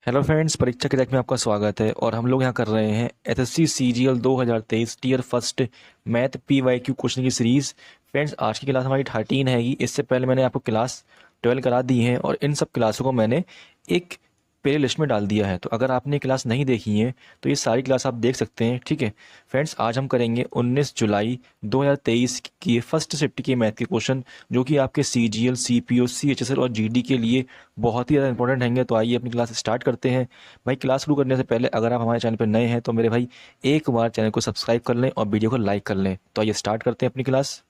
Hello friends, परीक्षा crack में आपका स्वागत है। और हम लोग यहाँ कर रहे हैं SSC CGL 2023 tier first math PYQ question की सीरीज़। फ्रेंड्स, आज की क्लास हमारी 13 हैगी। इससे पहले मैंने आपको क्लास 12 करा दी है और इन सब क्लासों को मैंने एक प्ले लिस्ट में डाल दिया है। तो अगर आपने क्लास नहीं देखी है तो ये सारी क्लास आप देख सकते हैं। ठीक है फ्रेंड्स, आज हम करेंगे 19 जुलाई 2023 की फर्स्ट शिफ्ट के मैथ के क्वेश्चन, जो कि आपके सीजीएल, सीपीओ, सीएचएसएल और जीडी के लिए बहुत ही ज़्यादा इंपॉर्टेंट हैंगे। तो आइए अपनी क्लास स्टार्ट करते हैं। भाई, क्लास शुरू करने से पहले अगर आप हमारे चैनल पर नए हैं तो मेरे भाई एक बार चैनल को सब्सक्राइब कर लें और वीडियो को लाइक कर लें। तो आइए स्टार्ट करते हैं अपनी क्लास।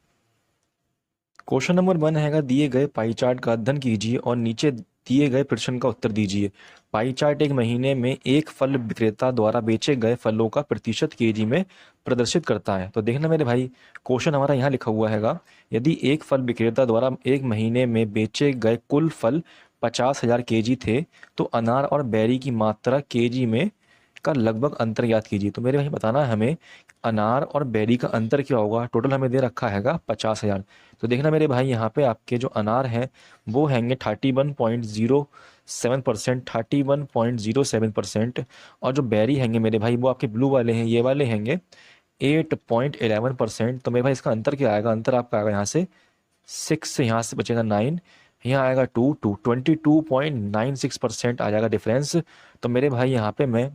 क्वेश्चन नंबर 1 हैगा, दिए गए पाई चार्ट का अध्ययन कीजिए और नीचे दिए गए प्रश्न का उत्तर दीजिए। पाई चार्ट एक महीने में एक फल विक्रेता द्वारा बेचे गए फलों का प्रतिशत केजी में प्रदर्शित करता है। तो देखना मेरे भाई, क्वेश्चन हमारा यहाँ लिखा हुआ हैगा, यदि एक फल विक्रेता द्वारा एक महीने में बेचे गए कुल फल 50,000 केजी थे तो अनार और बेरी की मात्रा केजी में का लगभग अंतर ज्ञात कीजिए। तो मेरे भाई बताना है हमें अनार और बेरी का अंतर क्या होगा। टोटल हमें दे रखा हैगा 50,000। तो देखना मेरे भाई, यहाँ पे आपके जो अनार हैं वो हैंगे 31.07%, 31.07%। और जो बेरी हैंगे मेरे भाई वो आपके ब्लू वाले हैं, ये वाले हैंगे 8.11%। तो मेरे भाई इसका अंतर क्या आएगा? अंतर आपका आएगा यहाँ से 6, से यहाँ से बचेगा 9, यहाँ आएगा 22.96% आ जाएगा डिफरेंस। तो मेरे भाई यहाँ पे मैं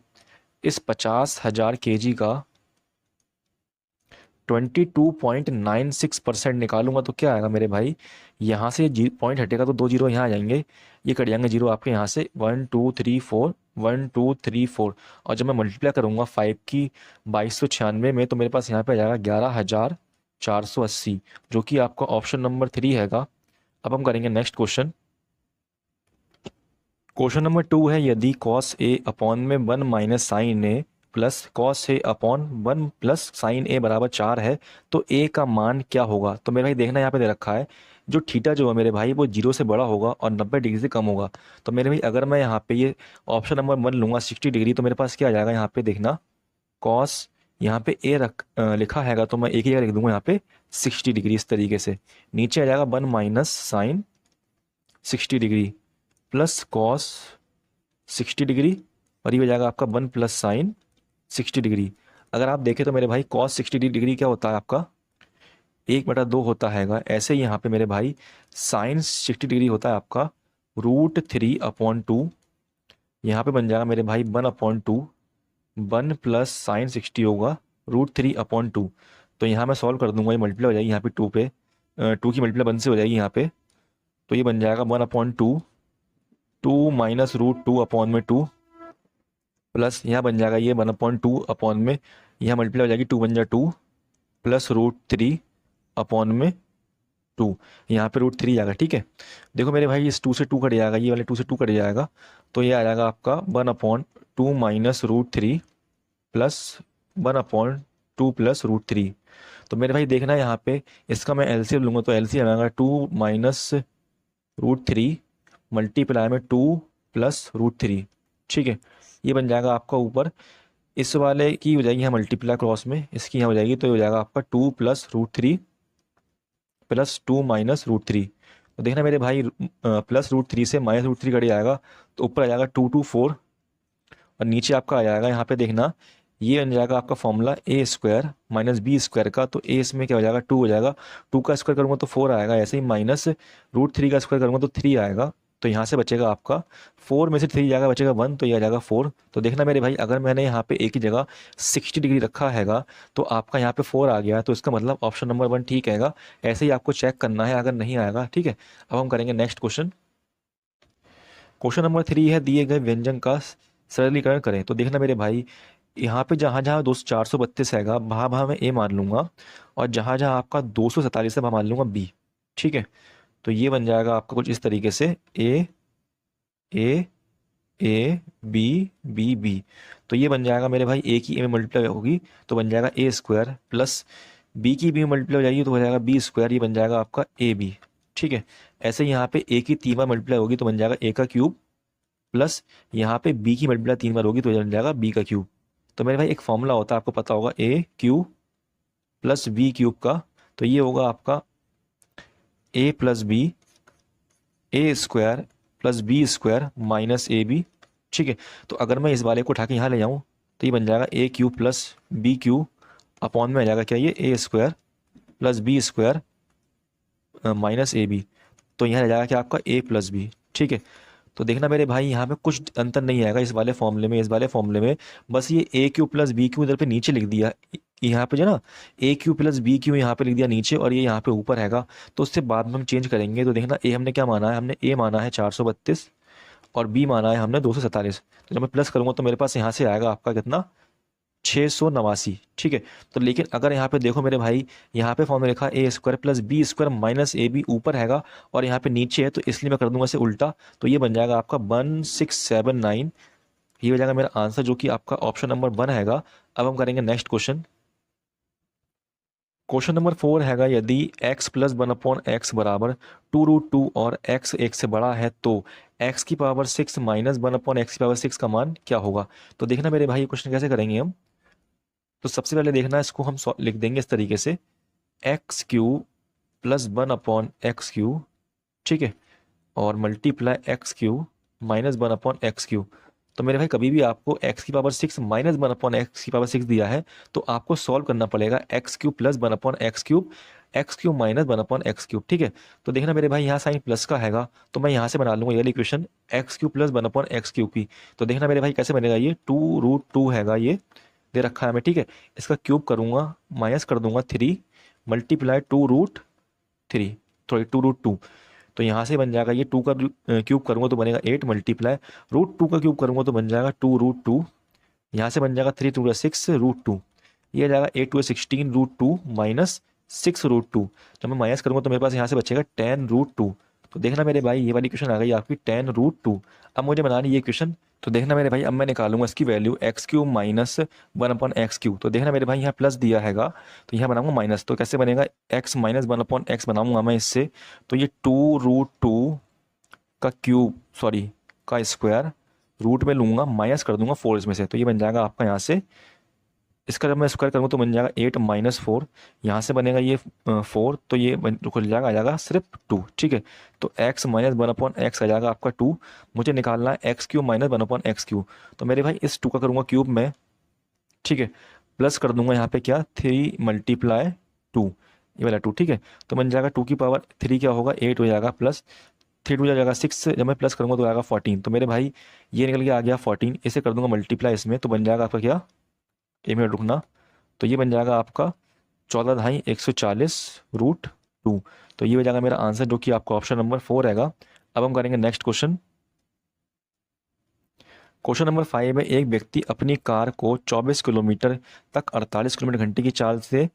इस 50,000 केजी का 22.96% निकालूंगा तो क्या आएगा मेरे भाई? यहाँ से पॉइंट हटेगा तो 2 जीरो यहाँ आ जाएंगे, ये कट जाएंगे जीरो आपके यहाँ से 1 2 3 4, 1 2 3 4। और जब मैं मल्टीप्लाई करूंगा 5 की 2296 में तो मेरे पास यहाँ पे आ जाएगा 11,480, जो कि आपका ऑप्शन नंबर 3 हैगा। अब हम करेंगे नेक्स्ट क्वेश्चन। क्वेश्चन नंबर 2 है, यदि कॉस ए अपॉन में 1 minus sign A plus cos A upon 1 plus sign ए बराबर 4 है तो ए का मान क्या होगा? तो मेरे भाई देखना, यहाँ पे दे रखा है जो थीटा जो है मेरे भाई वो 0 से बड़ा होगा और 90 डिग्री से कम होगा। तो मेरे भाई अगर मैं यहाँ पे ये ऑप्शन नंबर 1 लूँगा 60 डिग्री, तो मेरे पास क्या आ जाएगा यहाँ पे देखना, कॉस यहाँ पे ए लिखा हैगा तो मैं एक ही जगह लिख दूंगा यहाँ पे 60 डिग्री। इस तरीके से नीचे आ जाएगा 1 minus sine 60 degree plus cos 60 degree, और ये हो जाएगा आपका 1 प्लस साइन 60 डिग्री। अगर आप देखें तो मेरे भाई कॉस 60 डिग्री क्या होता है आपका? 1/2 होता हैगा। ऐसे ही यहाँ पे मेरे भाई साइन 60 डिग्री होता है आपका √3/2। यहाँ पे बन जाएगा मेरे भाई 1/2, 1 प्लस साइन 60 होगा √3/2। तो यहाँ मैं सॉल्व कर दूंगा, ये मल्टीप्लाई हो जाएगी यहाँ पे 2 पे, 2 की मल्टीप्लाई 1 से हो जाएगी यहाँ पे। तो ये बन जाएगा 1/2, 2 माइनस √2/2 प्लस यहाँ बन जाएगा ये 1/2 अपॉन में, यहाँ मल्टीप्लाई हो जाएगी 2 बन जाए 2 प्लस √3/2। यहाँ पे √3 आएगा। ठीक है, देखो मेरे भाई इस 2 से 2 कट जाएगा, ये वाले 2 से 2 कट जाएगा। तो ये आ जाएगा आपका 1/2 माइनस √3 प्लस 1/2 प्लस √3। तो मेरे भाई देखना यहाँ पे इसका मैं एलसीएम लूंगा तो एलसीएम आएगा 2 माइनस √3 मल्टीप्लाई में 2 प्लस √3। ठीक है, ये बन जाएगा आपका ऊपर, इस वाले की हो जाएगी यहाँ मल्टीप्लाई क्रॉस में, इसकी यहाँ हो जाएगी तो ये हो जाएगा आपका 2 प्लस √3 प्लस 2 माइनस √3। तो देखना मेरे भाई प्लस √3 से माइनस √3 कट जाएगा तो ऊपर आ जाएगा 2 2 4, और नीचे आपका आ जाएगा यहाँ पे देखना, ये बन जाएगा आपका फॉर्मूला ए स्क्वायर माइनस बी स्क्वायर का। तो ए इसमें क्या हो जाएगा 2 हो जाएगा, 2 का स्क्वायर करूँगा तो 4 आएगा, ऐसे ही माइनस √3 का स्क्वायर करूँगा तो 3 आएगा। तो यहाँ से बचेगा आपका 4 में से 3 जाएगा, बचेगा 1, तो ये आ जाएगा 4। तो देखना मेरे भाई अगर मैंने यहाँ पे एक ही जगह 60 डिग्री रखा हैगा तो आपका यहाँ पे 4 आ गया, तो इसका मतलब ऑप्शन नंबर 1 ठीक हैगा। ऐसे ही आपको चेक करना है अगर नहीं आएगा। ठीक है, अब हम करेंगे नेक्स्ट क्वेश्चन। क्वेश्चन नंबर 3 है, दिए गए व्यंजन का सरलीकरण करें। तो देखना मेरे भाई, यहाँ पे जहाँ जहाँ 432 हैगा वहाँ वहाँ मैं ए मान लूंगा, और जहाँ जहाँ आपका 247 है वहाँ मान लूंगा बी। ठीक है, तो ये बन जाएगा आपका कुछ इस तरीके से ए ए ए बी बी बी। तो ये बन जाएगा मेरे भाई ए की ए में मल्टीप्लाई होगी तो बन जाएगा ए स्क्वायर, प्लस बी की बी में मल्टीप्लाई हो जाएगी तो हो जाएगा बी स्क्वायर, ये बन जाएगा आपका ए बी। ठीक है, ऐसे यहाँ पे ए की 3 बार मल्टीप्लाई होगी तो बन जाएगा ए का क्यूब, प्लस यहाँ पे बी की मल्टीप्लाई 3 बार होगी तो बन जाएगा बी का क्यूब। तो मेरे भाई एक फॉर्मूला होता है आपको पता होगा, A cube plus B cube का। तो ये होगा आपका A plus B, A square plus B square minus A B. ठीक है। तो अगर मैं इस वाले को उठा के यहाँ ले जाऊँ तो ये बन जाएगा A cube plus B cube upon में आ जाएगा क्या, ये A square plus B square minus A B. तो यहाँ रह जाएगा क्या आपका ए प्लस बी। ठीक है। तो देखना मेरे भाई यहाँ पे कुछ अंतर नहीं आएगा इस वाले फॉर्मूले में, इस वाले फॉर्मूले में बस ये ए क्यू प्लस बी क्यू इधर पे नीचे लिख दिया, यहाँ पे जो ना ए क्यू प्लस बी क्यू यहाँ पे लिख दिया नीचे और ये यहाँ पे ऊपर हैगा। तो उससे बाद में हम चेंज करेंगे। तो देखना ए हमने क्या माना है, हमने ए माना है 432 और बी माना है हमने 247। तो जब मैं प्लस करूंगा तो मेरे पास यहाँ से आएगा आपका कितना, 689। ठीक है। तो लेकिन अगर यहाँ पे देखो मेरे भाई, यहाँ पे फॉर्म में लिखा A square plus B square minus A B ऊपर हैगा और यहाँ पे नीचे है, तो इसलिए मैं कर दूंगा इसे उल्टा। तो ये बन जाएगा आपका 1679। ये हो जाएगा मेरा आंसर जो कि आपका ऑप्शन नंबर 1 हैगा। अब हम करेंगे नेक्स्ट क्वेश्चन। क्वेश्चन नंबर 4 हैगा, यदि x प्लस 1/x बराबर 2√2 और x 1 से बड़ा है तो x की पावर 6 माइनस 1/x की पावर 6 का मान क्या होगा। तो देखना मेरे भाई ये क्वेश्चन कैसे करेंगे हम। तो सबसे पहले देखना इसको हम लिख देंगे इस तरीके से, x cube plus 1/x cube, ठीक है, और multiply x cube minus 1/x cube. तो मेरे भाई कभी भी आपको x की पावर 6 माइनस 1/x की पावर 6 दिया है तो आपको सॉल्व करना पड़ेगा x cube plus 1/x cube, x cube minus 1/x cube. ठीक है। तो देखना मेरे भाई यहाँ साइन प्लस का हैगा तो मैं यहाँ से बना लूंगा ये वाली equation x cube plus 1/x cube की। तो देखना मेरे भाई कैसे बनेगा, ये 2√2 हैगा, ये दे रखा है हमें। ठीक है। इसका क्यूब करूंगा, माइनस कर दूंगा 3 मल्टीप्लाई 2√3, सॉरी 2√2। तो यहाँ से बन जाएगा ये 2 का क्यूब करूंगा तो बनेगा 8 मल्टीप्लाई √2 का क्यूब करूंगा तो बन जाएगा 2√2। यहाँ से बन जाएगा 3 × 2 = 6 √2। ये आ जाएगा 8 × 2 = 16 √2 माइनस 6 √2। जब मैं माइनस करूंगा तो मेरे पास यहाँ से बचेगा 10 √2। तो देखना मेरे भाई ये वाली क्वेश्चन आ गई आपकी 10 √2। अब मुझे बनानी ये क्वेश्चन। तो देखना मेरे भाई अब मैं निकालूंगा इसकी value x cube minus 1/x cube. तो देखना मेरे भाई यहाँ प्लस दिया हैगा तो यहाँ बनाऊंगा माइनस। तो कैसे बनेगा, x माइनस 1/x बनाऊंगा मैं इससे। तो ये 2√2 का क्यूब, सॉरी का स्क्वायर रूट में लूंगा, माइनस कर दूंगा 4 इसमें से। तो ये बन जाएगा आपका यहाँ से, इसका जब मैं स्क्वायर करूँगा तो बन जाएगा 8 माइनस 4। यहाँ से बनेगा ये 4, तो ये खुल जाएगा, आ जाएगा सिर्फ 2। ठीक है। तो x माइनस 1/x आ जाएगा आपका 2। मुझे निकालना है x cube minus 1/x cube. तो मेरे भाई इस 2 का करूँगा क्यूब में, ठीक है, प्लस कर दूंगा यहाँ पे क्या 3 मल्टीप्लाई 2, ये वाला 2। ठीक है। तो बन जाएगा 2 की पावर 3 क्या होगा 8 हो जाएगा, प्लस 3 2 जाएगा 6, जब मैं प्लस करूँगा तो आएगा 14। तो मेरे भाई ये निकल के आ गया 14, इसे कर दूंगा मल्टीप्लाई इसमें तो बन जाएगा आपका क्या, 1 मिनट रुकना। तो ये बन जाएगा आपका 14 / 140 √2। तो ये हो जाएगा मेरा आंसर जो कि आपका ऑप्शन नंबर 4 रहेगा। अब हम करेंगे नेक्स्ट क्वेश्चन। क्वेश्चन नंबर 5 में एक व्यक्ति अपनी कार को 24 किलोमीटर तक 48 किलोमीटर घंटे की चाल से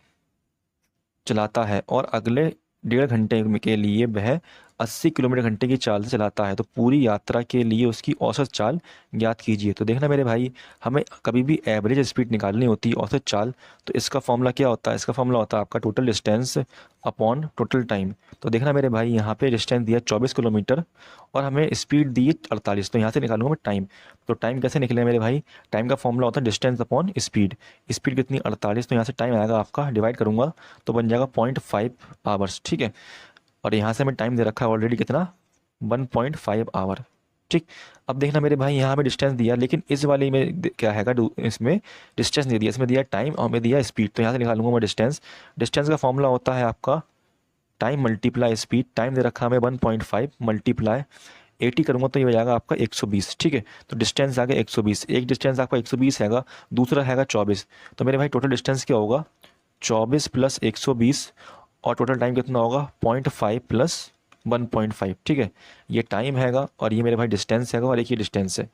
चलाता है और अगले 1.5 घंटे के लिए वह 80 किलोमीटर घंटे की चाल से चलाता है। तो पूरी यात्रा के लिए उसकी औसत चाल ज्ञात कीजिए। तो देखना मेरे भाई हमें कभी भी एवरेज स्पीड निकालनी होती है, औसत चाल। तो इसका फॉर्मूला क्या होता है, इसका फॉर्मूला होता है आपका total distance upon total time. तो देखना मेरे भाई यहाँ पे डिस्टेंस दिया 24 किलोमीटर और हमें स्पीड दी 48। तो यहाँ से निकालूंगा मैं टाइम। तो टाइम कैसे निकले मेरे भाई, टाइम का फॉर्मूला होता है डिस्टेंस अपॉन स्पीड। स्पीड कितनी 48, तो यहाँ से टाइम आएगा आपका, डिवाइड करूंगा तो बन जाएगा 0.5 आवर्स। ठीक है। और यहाँ से हमें टाइम दे रखा है ऑलरेडी कितना, 1.5 आवर। ठीक। अब देखना मेरे भाई यहाँ हमें डिस्टेंस दिया, लेकिन इस वाले में क्या हैगा, इसमें डिस्टेंस नहीं दिया, इसमें दिया टाइम और हमें दिया स्पीड। तो यहाँ से निकालूंगा मैं डिस्टेंस। डिस्टेंस का फॉर्मूला होता है आपका टाइम मल्टीप्लाई स्पीड। टाइम दे रखा है हमें 1.5 मल्टीप्लाई 80 करूंगा तो ये हो जाएगा आपका 120। ठीक है। तो डिस्टेंस आ गया 120, एक डिस्टेंस आपका 120 हैगा, दूसरा हैगा 24। तो मेरे भाई टोटल डिस्टेंस क्या होगा, 24 प्लस 120 और टोटल टाइम कितना होगा 0.5 प्लस 1.5। ठीक है। ये टाइम हैगा और ये मेरे भाई डिस्टेंस हैगा और एक ये डिस्टेंस है।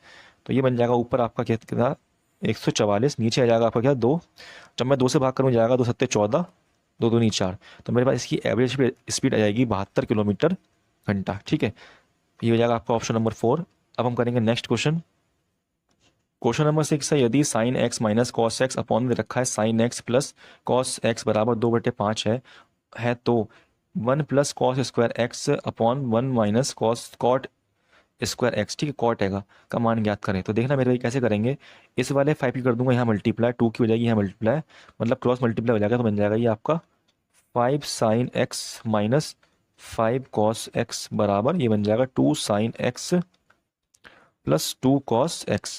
तो ये बन जाएगा ऊपर आपका कितना 144, नीचे आ जाएगा आपका क्या 2। जब मैं 2 से भाग करूँ जाएगा 2 7 14, 2 2 4। तो मेरे पास इसकी एवरेज स्पीड आ जाएगी 72 किलोमीटर घंटा। ठीक है। ये हो जाएगा आपका ऑप्शन नंबर 4। अब हम करेंगे नेक्स्ट क्वेश्चन। क्वेश्चन नंबर 6 है, यदि sine x minus cos x upon में रखा है sine x plus cos x बराबर 2/5 है तो 1 plus cos square x upon 1 minus cos cot square x, ठीक है, कॉट हैगा, का मान ज्ञात करें। तो देखना मेरे भाई कैसे करेंगे, इस वाले 5 की कर दूंगा यहाँ मल्टीप्लाई, 2 की हो जाएगी यहाँ मल्टीप्लाई, मतलब क्रॉस मल्टीप्लाई हो जाएगा। तो बन जाएगा ये आपका 5 sign x minus 5 cos x बराबर ये बन जाएगा 2 sign x plus 2 cos x।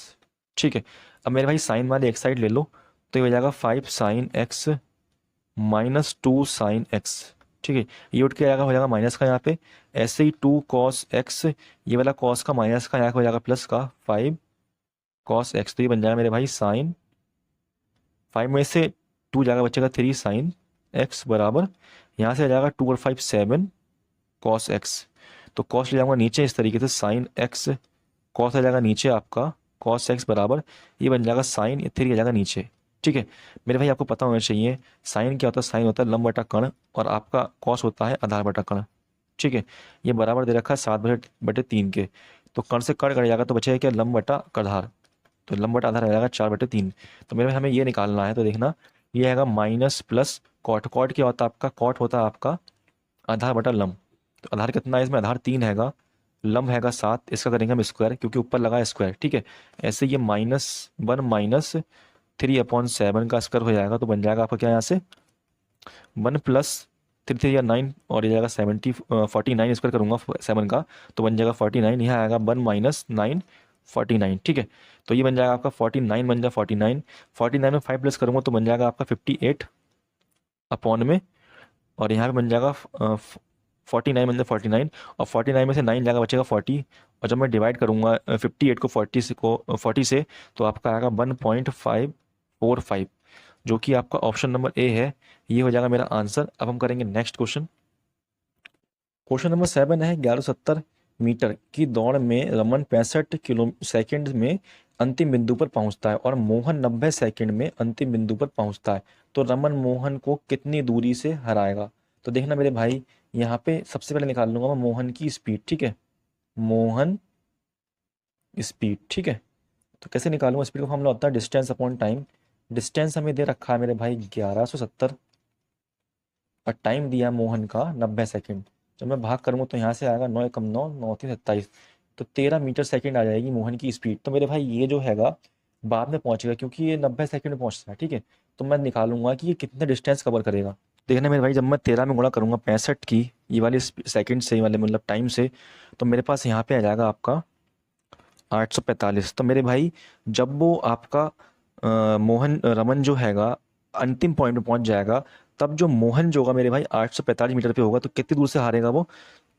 ठीक है, अब मेरे भाई साइन वाले एक साइड ले लो, तो ये हो जाएगा 5 sin x -2 sin x। ठीक है, ये उठ के आएगा, हो जाएगा माइनस का यहाँ पे। ऐसे ही 2 cos x, ये वाला cos का माइनस का यहाँ हो जाएगा प्लस का 5 cos x। तो ये बन जाएगा मेरे भाई साइन 5 में से 2 जाएगा, बचेगा 3 sin x बराबर, यहाँ से आ जाएगा 2 और 5 7 cos x। तो cos ले जाऊंगा नीचे इस तरीके से, साइन एक्स cos आ जाएगा नीचे आपका cos x बराबर, ये बन जाएगा साइन 3 आ जाएगा नीचे। ठीक है मेरे भाई, आपको पता होना चाहिए साइन क्या होता है। साइन होता है लंब बटा कर्ण, और आपका cos होता है आधार बटा कर्ण। ठीक है, ये बराबर दे रखा है 7/3 के, तो कर्ण से कर्ण कट जाएगा तो बचेगा क्या, लंब बटा आधार। तो लंब बटा आधार आ जाएगा 4/3। तो मेरे भाई हमें ये निकालना है, तो देखना ये आएगा माइनस प्लस कॉट। कॉट क्या होता है आपका, कॉट होता है आपका आधार बटा लंब। तो आधार कितना है इसमें, आधार 3 हैगा, लंब हैगा 7, इसका करेंगे हम स्क्वायर क्योंकि ऊपर लगा है स्क्वायर। ठीक है, ऐसे ये -1 -3/7 का स्क्वायर हो जाएगा, तो बन जाएगा आपका क्या यहाँ से 1 + 3 3 या 9, और ये जाएगा 49 स्क्वायर करूंगा 7 का, तो बन जाएगा 49। यहाँ आएगा 1 - 9 49। ठीक है, तो ये बन जाएगा आपका 49, बन जाएगा 49। 49 में 5 प्लस करूंगा तो बन जाएगा आपका 58 अपॉन में, और यहाँ पे बन जाएगा 49 बन जाएगा 49, और 49 में से 9 जाएगा, बचेगा 40। और जब मैं डिवाइड करूंगा 58 को 40 से, तो आपका आएगा 1.545, जो कि आपका ऑप्शन नंबर ए है। ये हो जाएगा मेरा आंसर। अब हम करेंगे नेक्स्ट क्वेश्चन। क्वेश्चन नंबर 7 है, 1170 मीटर की दौड़ में रमन 65 किलो सेकंड में अंतिम बिंदु पर पहुंचता है और मोहन 90 सेकंड में अंतिम बिंदु पर पहुंचता है। तो रमन मोहन को कितनी दूरी से हराएगा। तो देखना मेरे भाई, यहाँ पे सबसे पहले निकाल लूंगा मैं मोहन की स्पीड। ठीक है, मोहन स्पीड। ठीक है, तो कैसे निकालूंगा स्पीड का फॉर्मूला होता है डिस्टेंस अपॉन टाइम। डिस्टेंस हमें दे रखा है मेरे भाई 1170, और टाइम दिया मोहन का 90 सेकंड। जब मैं भाग करूंगा तो यहाँ से आएगा 9 × 9 9 3 27, तो 13 मीटर सेकंड आ जाएगी मोहन की स्पीड। तो मेरे भाई ये जो हैगा बाद में पहुंचेगा क्योंकि ये 90 सेकंड में पहुंचता है। ठीक है, तो मैं निकालूंगा कि ये कितना डिस्टेंस कवर करेगा। देखना मेरे भाई, जब मैं 13 में गुणा करूंगा 65 की ये वाली सेकंड से, वाले मतलब टाइम से, तो मेरे पास यहाँ पे आ जाएगा आपका 845। तो मेरे भाई जब वो आपका मोहन रमन जो हैगा अंतिम पॉइंट पे पहुंच जाएगा, तब जो मोहन जो होगा मेरे भाई 845 मीटर पे होगा, तो कितनी दूर से हारेगा वो।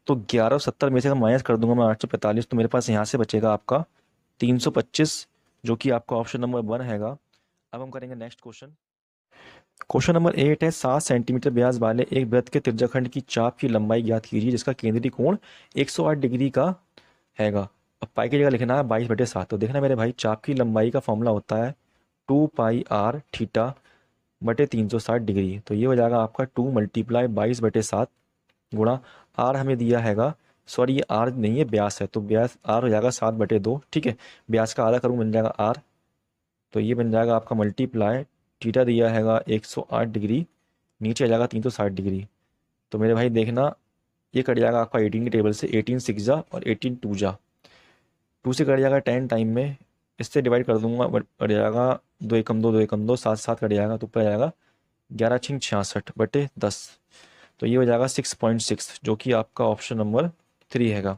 तो 1170 में से अगर माइनस कर दूंगा मैं 845, तो मेरे पास यहाँ से बचेगा आपका 325, जो कि आपका ऑप्शन नंबर 1 हैगा। अब हम करेंगे नेक्स्ट क्वेश्चन। क्वेश्चन नंबर 8 है, 7 सेंटीमीटर व्यास वाले एक वृत्त के त्रिज्याखंड की चाप की लंबाई ज्ञात कीजिए जिसका केंद्रीय कोण 108 डिग्री का हैगा। अब पाई की जगह लिखना है 22/7। तो देखना मेरे भाई, चाप की लंबाई का फॉर्मूला होता है 2πr थीटा बटे 360 डिग्री। तो ये हो जाएगा आपका 2 × 22/7 गुणा आर हमें दिया हैगा, सॉरी ये आर नहीं है व्यास है, तो व्यास आर हो जाएगा 7/2। ठीक है, व्यास का आधा करूँ बन जाएगा आर, तो ये बन जाएगा आपका मल्टीप्लाई, थीटा दिया हैगा 108 डिग्री, नीचे आ जाएगा 360 डिग्री। तो मेरे भाई देखना ये कट जाएगा आपका 18 की टेबल से, 18 6 जा और 18 2 जा, 2 से कट जाएगा 10 टाइम में, इससे डिवाइड कर दूंगा कट जाएगा 2 एकम 2 2 एकम 2 7 7 कट जाएगा, तो ऊपर आ जाएगा 11 6 66/10। तो ये हो जाएगा 6.6, जो कि आपका ऑप्शन नंबर 3 हैगा।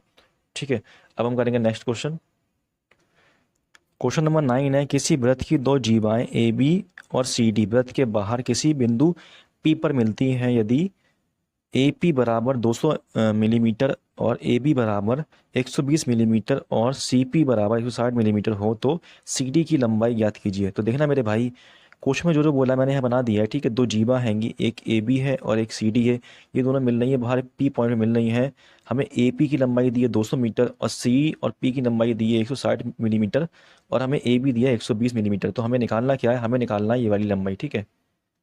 ठीक है, अब हम करेंगे नेक्स्ट क्वेश्चन। क्वेश्चन नंबर 9 है, किसी वृत्त की दो जीवाएं ए बी और सी डी वृत्त के बाहर किसी बिंदु पी पर मिलती हैं। यदि ए पी बराबर 200 मिलीमीटर और ए बी बराबर 120 मिलीमीटर और सी पी बराबर 160 मिलीमीटर हो तो सी डी की लंबाई ज्ञात कीजिए। तो देखना मेरे भाई, क्वेश्चन में जो जो बोला मैंने यहाँ बना दिया है। ठीक है, दो जीवा हैंगी, एक ए बी है और एक सी डी है, ये दोनों मिल रही है बाहर पी पॉइंट में मिल रही हैं। हमें ए पी की लंबाई दी है 200 मीटर और सी और पी की लंबाई दी है 160 मिलीमीटर, और हमें ए बी दिया है 120 मिलीमीटर। तो हमें निकालना क्या है, हमें निकालना है ये वाली लंबाई। ठीक है,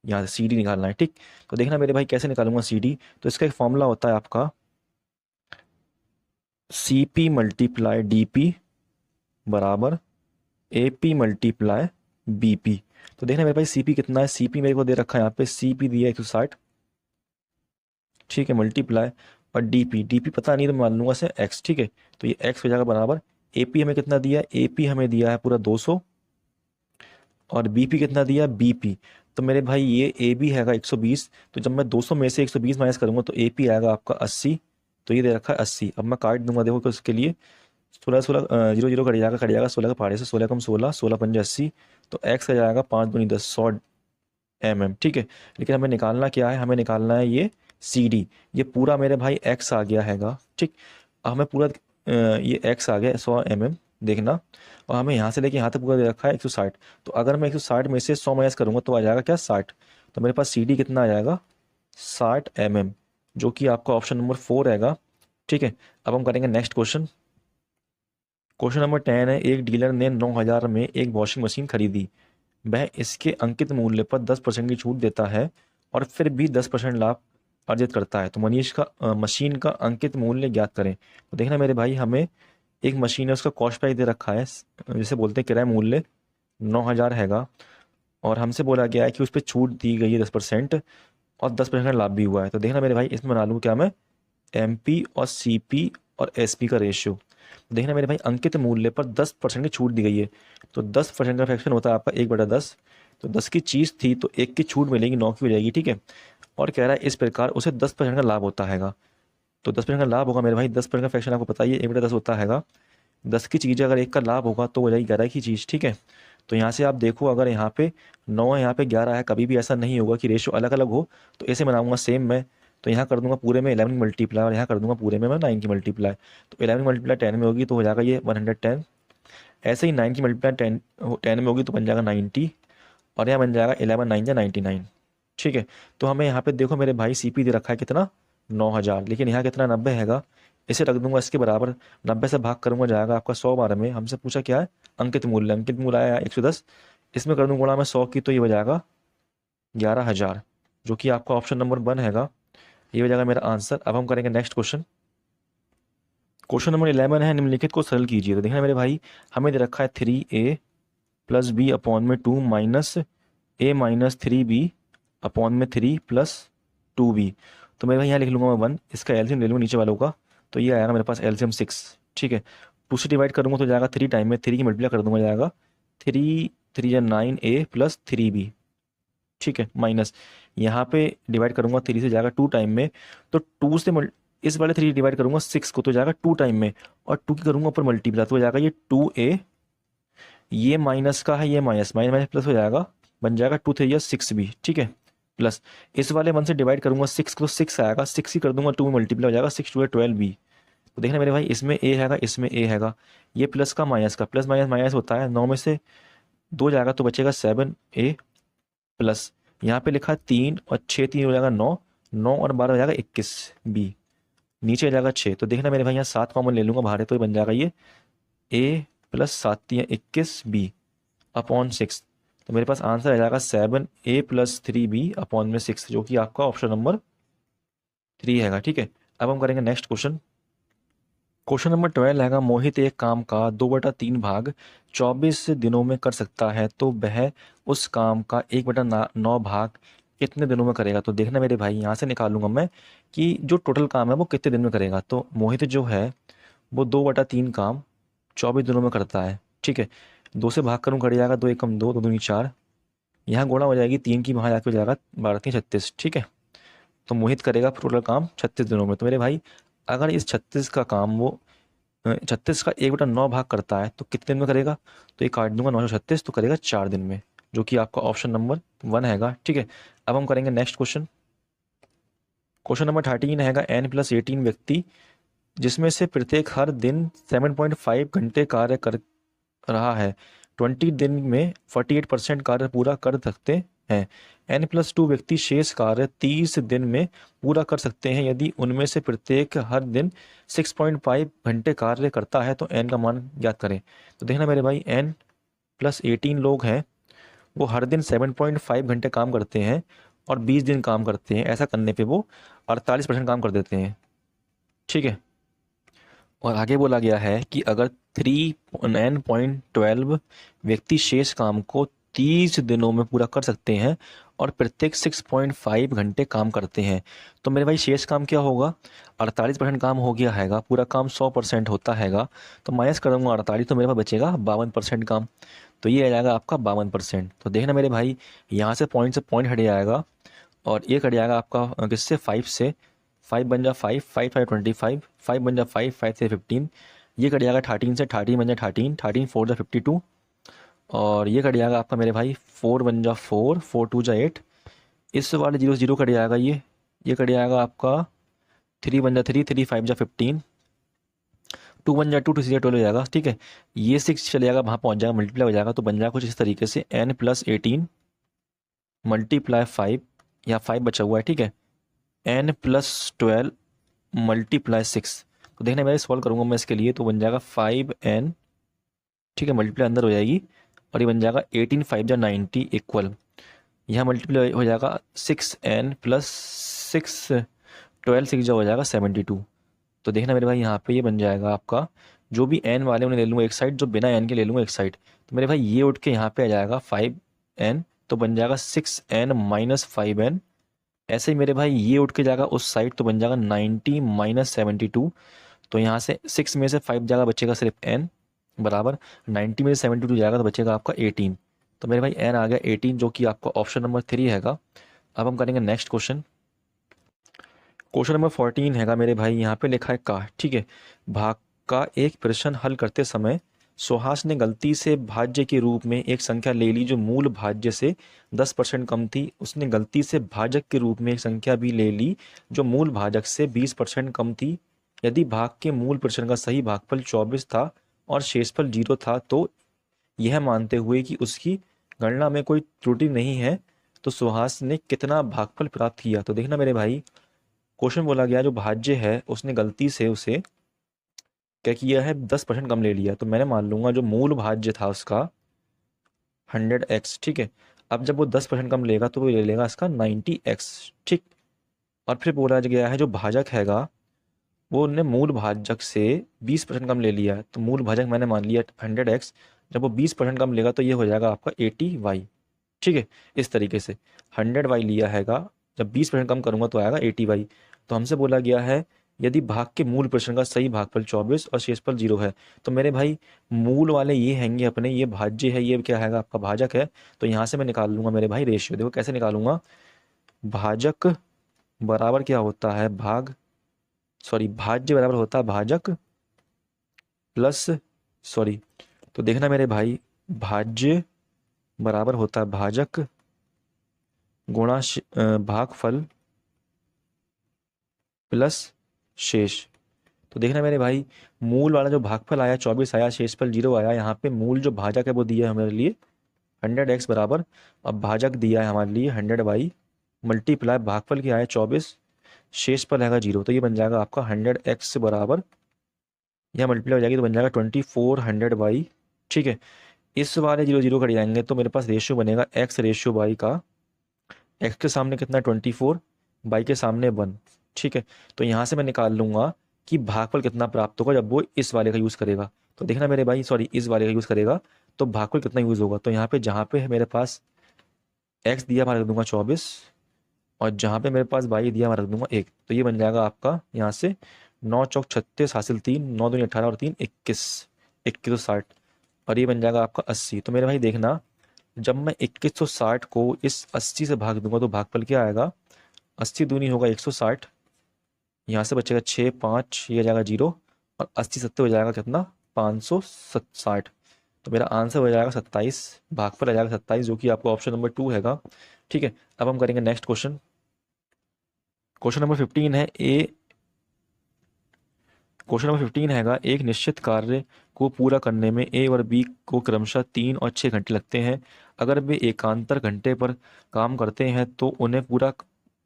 यहाँ से सी डी निकालना है। ठीक, तो देखना मेरे भाई कैसे निकालूंगा सी डी। तो इसका एक फॉर्मूला होता है आपका C P multiply D P बराबर A P multiply B P. तो देखना मेरे भाई सी पी कितना है, सी पी मेरे को दे रखा है यहाँ पे, सी पी दिया है 160। ठीक है, मल्टीप्लाई और डी पी पता नहीं तो मैं मान लूंगा से एक्स। ठीक है, तो ये एक्स हो जाएगा बराबर, ए पी हमें कितना दिया है, ए पी हमें दिया है पूरा 200, और बी पी कितना दिया बी पी। तो मेरे भाई ये ए बी हैगा 120, तो जब मैं 200 में से 120 माइनस करूंगा तो ए पी आएगा आपका 80। तो ये दे रखा है 80। अब मैं काट दूंगा, देखो कि उसके लिए 16 16 जीरो जीरो कट जाएगा 16 के पहाड़े से, 16 कम 16, 16 पंजे 80, तो एक्स का जाएगा 5 दूनी 10, 100 mm, ठीक है। लेकिन हमें निकालना क्या है, हमें निकालना है ये सी डी। ये पूरा मेरे भाई एक्स आ गया हैगा, ठीक। हमें पूरा ये एक्स आ गया 100 mm, देखना। और हमें यहाँ से लेके यहाँ तक पूरा दे रखा है 160। तो अगर मैं 160 में से 100 माइनस करूँगा तो आ जाएगा क्या, 60। तो मेरे पास सी डी कितना आ जाएगा, 60 mm, जो कि आपका ऑप्शन नंबर 4 रहेगा, ठीक है। अब हम करेंगे नेक्स्ट क्वेश्चन। क्वेश्चन नंबर 10 है, एक डीलर ने 9,000 में एक वॉशिंग मशीन खरीदी। वह इसके अंकित मूल्य पर 10% की छूट देता है और फिर भी 10% लाभ अर्जित करता है। तो मनीष का मशीन का अंकित मूल्य ज्ञात करें। तो देखना मेरे भाई, हमें एक मशीन है, उसका कॉस्ट प्राइस दे रखा है, जिसे बोलते हैं किराया मूल्य 9,000 हैगा, और हमसे बोला गया है कि उस पर छूट दी गई है 10%, और 10% लाभ भी हुआ है। तो देखना मेरे भाई, इसमें बना लूँ क्या मैं, MP और CP और SP का रेशियो। देखना मेरे भाई, अंकित मूल्य पर 10% की छूट दी गई है, तो 10% का फ्रैक्शन होता है आपका 1/10। तो 10 की चीज़ थी तो 1 की छूट मिलेगी, 9 की हो जाएगी, ठीक है। और कह रहा है इस प्रकार उसे 10% का लाभ होता हैगा। तो 10% का लाभ होगा मेरे भाई, 10% का फ्रैक्शन आपको पता ही है 1/10 होता हैगा। 10 की चीज़ अगर 1 का लाभ होगा तो हो जाएगी 11 की चीज़, ठीक है। तो यहाँ से आप देखो, अगर यहाँ पे 9 है, यहाँ पे 11 है, कभी भी ऐसा नहीं होगा कि रेशियो अलग अलग हो। तो ऐसे बनाऊंगा सेम मैं, तो यहाँ कर दूंगा पूरे में 11 की मल्टीप्लाई, और यहाँ कर दूंगा पूरे में मैं 9 की मल्टीप्लाई। तो 11 की मल्टीप्लाई 10 में होगी तो हो जाएगा ये 110। ऐसे ही 9 की मल्टीप्लाई 10 में होगी तो बन जाएगा 90, और यहाँ बन जाएगा 11 9 या 99, ठीक है। तो हमें यहाँ पे देखो मेरे भाई, CP दे रखा है कितना, 9,000, लेकिन यहाँ कितना 90 हैगा। इसे रख दूंगा इसके बराबर, 90 से भाग करूंगा जाएगा आपका 100 बार में। हमसे पूछा क्या है, अंकित मूल्य, अंकित मूल्य आया 110, इसमें कर दूंगा गुणा में 100 की, तो ये हो जाएगा 11,000, जो कि आपका ऑप्शन नंबर 1 हैगा। ये हो जाएगा मेरा आंसर। अब हम करेंगे नेक्स्ट क्वेश्चन। क्वेश्चन नंबर 11 है, निम्नलिखित को सरल कीजिए। तो देखना मेरे भाई, हमें दे रखा है 3A प्लस बी अपॉन में 2 minus A minus 3B upon में 3 प्लस 2B। तो मेरे भाई यहाँ लिख लूंगा मैं 1, इसका एलसीएम ले लूँगा नीचे वालों का, तो ये आएगा मेरे पास एलसीएम 6, ठीक है। 2 से डिवाइड करूंगा तो जाएगा 3 टाइम में, 3 की मल्टीप्लाई कर दूंगा जाएगा 3 3 या 9A प्लस 3B, ठीक है, माइनस यहाँ पे डिवाइड करूंगा 3 से जाएगा 2 टाइम में, तो 2 से इस वाले 3 डिवाइड करूंगा 6 को तो जाएगा 2 टाइम में, और 2 की करूंगा ऊपर मल्टीप्लाई तो हो जाएगा ये 2A, ये माइनस का है, ये माइनस माइनस माइनस प्लस हो जाएगा, बन जाएगा 2 3 या 6B, ठीक है। प्लस इस वाले 1 से डिवाइड करूंगा 6 को, 6 आएगा, 6 ही कर दूंगा 2 में मल्टीप्लाई हो जाएगा, 6 2 12B। तो देखना मेरे भाई, इसमें A हैगा, इसमें A हैगा, ये प्लस का माइनस का, प्लस माइनस माइनस होता है, 9 में से 2 जाएगा तो बचेगा 7A, प्लस यहाँ पे लिखा है 3 और 6, 3 हो जाएगा 9, 9 और 12 हो जाएगा 21B, नीचे आ जाएगा 6। तो देखना मेरे भाई, यहाँ 7 कॉमन ले लूंगा बाहर है, तो ये बन जाएगा ये A प्लस 7 21B अपॉन 6। तो मेरे पास आंसर आ जाएगा 7A प्लस 3B अपॉन में 6, जो कि आपका ऑप्शन नंबर 3 हैगा, ठीक है। अब हम करेंगे नेक्स्ट क्वेश्चन। क्वेश्चन नंबर 12 हैगा, मोहित एक काम का 2/3 भाग 24 दिनों में कर सकता है, तो वह उस काम का 1/9 भाग कितने दिनों में करेगा। तो देखना मेरे भाई, यहाँ से निकालूंगा मैं कि जो टोटल काम है वो कितने दिन में करेगा। तो मोहित जो है वो 2/3 काम 24 दिनों में करता है, ठीक है। 2 से भाग करूँ, कट जाएगा 2 एकम 2, 2 दूनी 4, यहाँ गुणा हो जाएगी 3 की, वहाँ जाके हो जाएगा 12 3 36, ठीक है। तो मोहित करेगा टोटल काम 36 दिनों में। तो मेरे भाई, अगर इस 36 का काम वो 36 का 1/9 भाग करता है तो कितने दिन में करेगा, तो ये काट दूंगा 936, तो करेगा 4 दिन में, जो कि आपका ऑप्शन नंबर 1 हैगा, ठीक है। अब हम करेंगे नेक्स्ट क्वेश्चन। क्वेश्चन नंबर 13 हैगा, N+18 व्यक्ति जिसमें से प्रत्येक हर दिन 7.5 घंटे कार्य कर रहा है, 20 दिन में 48% कार्य पूरा कर सकते हैं। N+2 व्यक्ति शेष कार्य 30 दिन में पूरा कर सकते हैं। यदि उनमें से प्रत्येक हर दिन 6.5 घंटे कार्य करता है तो N का मान ज्ञात करें। तो देखना मेरे भाई, N+18 लोग हैं, वो हर दिन 7.5 घंटे काम करते हैं और 20 दिन काम करते हैं। ऐसा करने पे वो 48% काम कर देते हैं, ठीक है। और आगे बोला गया है कि अगर 3N.12 व्यक्ति शेष काम को 30 दिनों में पूरा कर सकते हैं और प्रत्येक 6.5 घंटे काम करते हैं, तो मेरे भाई शेष काम क्या होगा, 48% काम हो गया हैगा, पूरा काम 100% होता हैगा, तो माइनस कर दूंगा 48, तो मेरे पास बचेगा 52% काम, तो ये आ जाएगा आपका 52%। तो देखना मेरे भाई, यहाँ से पॉइंट हट जाएगा, और ये कट जाएगा आपका किससे, 5 से, 5 बन जा 5 5 5 25, 5 बन जा 5 5 से 15, ये कट जाएगा 13 से, 13 बन जाए 13, 13 4 जा 52, और ये कट जाएगा आपका मेरे भाई 4 बन जा 4, 4 2 जा 8, इस वाले जीरो जीरो कट जाएगा ये कट जाएगा आपका 3 बन जा 3, 3 5 जा 15, 2 बन जा 2, 2 6 जा 12 हो जाएगा, ठीक है। ये 6 चले जाएगा, वहाँ पहुँच जाएगा, मल्टीप्लाई हो जाएगा, तो बन जाएगा कुछ इस तरीके से n प्लस 18 मल्टीप्लाई 5, या 5 बचा हुआ है, ठीक है, n प्लस 12 मल्टीप्लाई 6। तो देखना मैं सॉल्व करूंगा मैं इसके लिए, तो बन जाएगा 5n, ठीक है, मल्टीप्लाई अंदर हो जाएगी, और ये बन जाएगा 18 5 जा 90 इक्वल, यहाँ मल्टीप्लाई हो जाएगा 6n प्लस 6, 12 6 जा हो जाएगा 72। तो देखना मेरे भाई यहाँ पे ये बन जाएगा आपका, जो भी n वाले उन्हें ले लूँगा एक साइड, जो बिना n के ले लूँगा एक साइड, तो मेरे भाई ये उठ के यहाँ पे आ जाएगा 5n, तो बन जाएगा 6n माइनस 5n। ऐसे ही मेरे भाई ये उठ के जाएगा उस साइड, तो बन जाएगा 90 माइनस 72। तो यहाँ से 6 में से 5 जाएगा, बचेगा सिर्फ n, बराबर 90 में से 72 जाएगा तो बचेगा आपका 18। तो मेरे भाई n आ गया 18, जो कि आपका ऑप्शन नंबर 3 हैगा। अब हम करेंगे नेक्स्ट क्वेश्चन। क्वेश्चन नंबर 14 हैगा मेरे भाई, यहाँ पे लिखा है का, ठीक है, भाग का एक प्रश्न हल करते समय सुहास ने गलती से भाज्य के रूप में एक संख्या ले ली जो मूल भाज्य से 10% कम थी। उसने गलती से भाजक के रूप में एक संख्या भी ले ली जो मूल भाजक से 20% कम थी। यदि भाग के मूल प्रश्न का सही भागफल 24 था और शेषफल 0 था, तो यह मानते हुए कि उसकी गणना में कोई त्रुटि नहीं है, तो सुहास ने कितना भागफल प्राप्त किया। तो देखना मेरे भाई, क्वेश्चन बोला गया जो भाज्य है उसने गलती से उसे क्या किया है, 10% कम ले लिया। तो मैंने मान लूंगा जो मूल भाज्य था उसका 100x, ठीक है। अब जब वो 10% कम लेगा तो वो ले लेगा इसका 90x, ठीक। और फिर बोला गया है जो भाजक हैगा वो उन्होंने मूल भाजक से 20% कम ले लिया है। तो मूल भाजक मैंने मान लिया 100x, जब वो 20% कम लेगा तो ये हो जाएगा आपका 80y, ठीक है। इस तरीके से 100y लिया हैगा, जब 20% कम करूंगा तो आएगा 80y। तो हमसे बोला गया है यदि भाग के मूल प्रश्न का सही भागफल 24 और शेषफल 0 है। तो मेरे भाई मूल वाले ये हैंगे अपने, ये भाज्य है, ये क्या हैगा आपका भाजक है। तो यहाँ से मैं निकाल लूंगा मेरे भाई रेशियो। देखो कैसे निकालूंगा, भाजक बराबर क्या होता है, भाज्य बराबर होता है भाजक प्लस, तो देखना मेरे भाई, भाज्य बराबर होता है भाजक गुणा भागफल प्लस शेष। तो देखना मेरे भाई, मूल वाला जो भागफल आया 24 आया, शेषफल 0 आया, यहाँ पे मूल जो भाजक है वो दिया है हमारे लिए 100x बराबर, अब भाजक दिया है हमारे लिए 100y मल्टीप्लाई भागफल क्या है 24, शेषफल रहेगा 0। तो ये बन जाएगा आपका 100x बराबर, यह मल्टीप्लाई हो जाएगी तो बन जाएगा 2400y, ठीक है। इस वाले 0 0 कट जाएंगे तो मेरे पास रेशियो बनेगा x रेशियो y का, x के सामने कितना 24, y के सामने 1, ठीक है। तो यहाँ से मैं निकाल लूंगा कि भागफल कितना प्राप्त होगा जब वो इस वाले का यूज़ करेगा। तो देखना मेरे भाई, इस वाले का यूज़ करेगा तो भागफल कितना यूज़ होगा। तो यहाँ पे जहाँ पे है मेरे पास x दिया मैं रख दूंगा 24, और जहाँ पे मेरे पास y दिया मैं रख दूंगा 1। तो ये बन जाएगा आपका यहाँ से 9 चौक 36 हासिल 3, 9 दूनी 18 और 3 21, 2160, और ये बन जाएगा आपका 80। तो मेरे भाई देखना, जब मैं 2160 को इस 80 से भाग दूंगा तो भागफल क्या आएगा, 80 दूनी होगा 160, यहाँ से बचेगा 6 5, ये जाएगा 0, और 80 70 हो जाएगा कितना 560। तो मेरा आंसर हो जाएगा 27, भागफल आ जाएगा 27, जो कि आपका ऑप्शन नंबर 2 हैगा, ठीक है। अब हम करेंगे नेक्स्ट क्वेश्चन। क्वेश्चन नंबर 15 है क्वेश्चन नंबर 15 हैगा, एक निश्चित कार्य को पूरा करने में ए और बी को क्रमशः 3 और 6 घंटे लगते हैं। अगर वे एकांतर घंटे पर काम करते हैं तो उन्हें पूरा